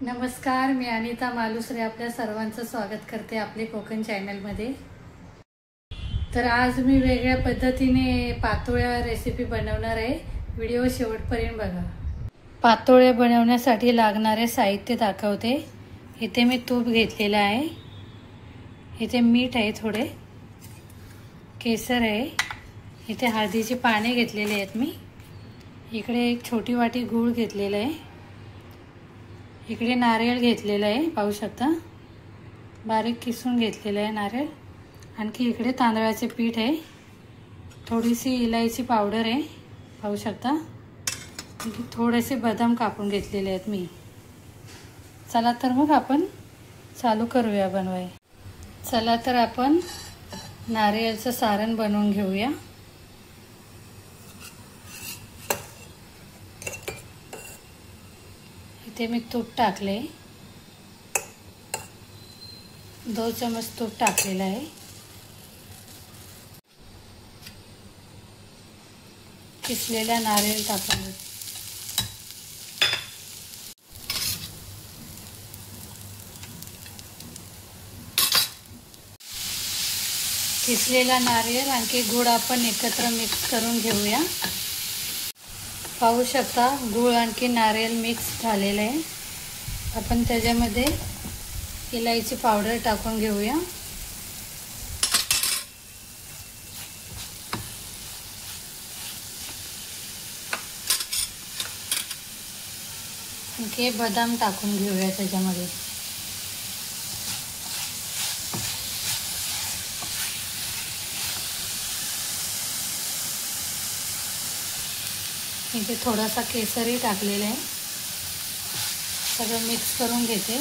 नमस्कार, मी अनिता मालुसरे आपल्या सर्वांचं स्वागत करते आपले कोकण चॅनलमध्ये। तर आज मी वेगळ्या पद्धतीने पातोळ्या रेसिपी बनवणार आहे। व्हिडिओ शेवटपर्यंत बघा। पातोळ्या बनवण्यासाठी लागणारे साहित्य दाखवते। इथे मी तूप घेतलेला आहे, इथे मीठ आहे, थोडे केसर आहे, इथे हळदीची पाने घेतलेले आहेत मी, इकडे एक छोटी वाटी गूळ घेतलेला आहे, इकडे नारळ घेतलेला आहे, पाहू शकता बारीक किसून घेतलेला आहे नारळ। आणखी इकडे तांदळाचे पीठ आहे, थोडीशी इलायची पावडर आहे, पाहू शकता, थोडेसे बदाम कापून घेतलेले आहेत मी। चला तर मग आपण चालू करूया बनवाय। चला तर आपण नारळाचं सारण बनवून घेऊया। इथे मी तूप टाकले, 2 चमच तूप टाकलेला आहे, किसलेला नारळ टाकून किसलेला नारळ आणखी गुळ आपण एकत्र मिक्स करून घेऊया। पाहू शकता गुळ आणखी नारळ मिक्स झालेलं आहे। आपण त्याच्यामध्ये इलायची पावडर टाकून घेऊया। आणखी बदाम टाकून घेऊया त्याच्यामध्ये। इथे थोडासा केसरही टाकलेला आहे, सगळं मिक्स करून घेते।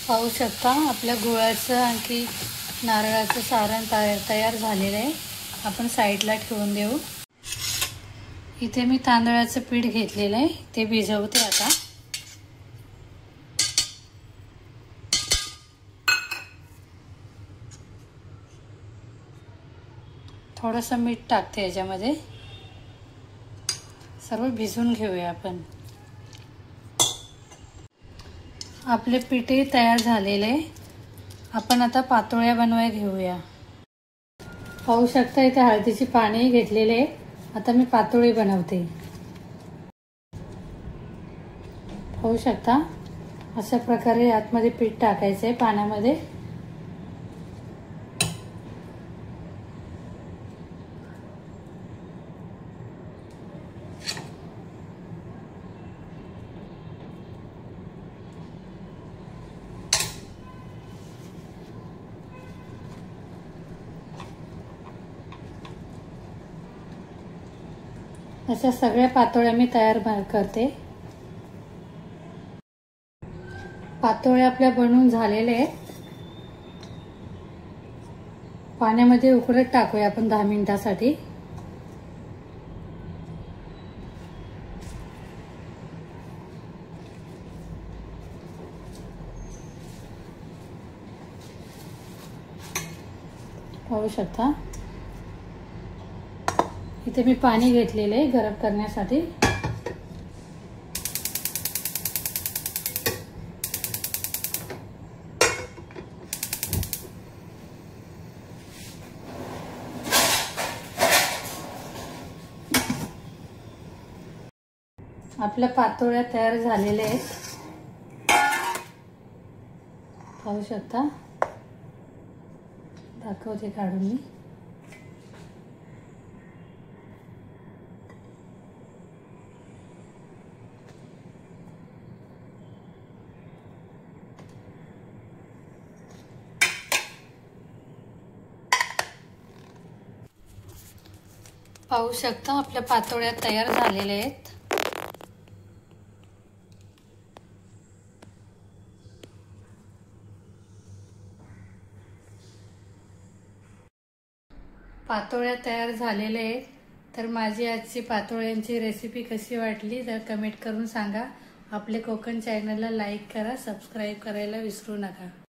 पाहू शकता आपल्या गुळाचं आणखी नारळाचं सारण तयार झालेलं आहे। आपण साईडला ठेवून देऊ। इथे मी तांदळाचं पीठ घेतलेलं आहे, ते भिजवते आता। थोडंसं मीठ टाकते याच्यामध्ये, सर्व भिजवून घेऊया आपण। आपले पीठही तयार झालेले आहे, आपण आता पातोळ्या बनवाय घेऊया। पाहू शकता इथे हळदीची पाने घेतलेले आहे, आता मी पातोळी बनवते। पाहू शकता अशा प्रकारे आतमध्ये पीठ टाकायचं आहे पाण्यामध्ये। अशा सगळ्या पातोळ्या मी तयार करते। पातोळ्या आपल्या बनवून झालेल्या आहेत, पाण्यामध्ये उकळत टाकूया आपण 10 मिनिटांसाठी। पाहू शकता इथे मी पाणी घेतलेले आहे गरम करण्यासाठी। आपल्या पातोळ्या तयार झालेल्या आहेत, पाहू शकता, दाखवते काढून मी। पाहू शकता आपल्या पातोळ्या तयार झालेल्या आहेत। पातोळ्या तयार झालेल्या आहेत। तर माझी आजची पातोळ्यांची रेसिपी कशी वाटली तर कमेंट करून सांगा। आपले कोकण चॅनलला लाईक करा, सबस्क्राईब करायला विसरू नका।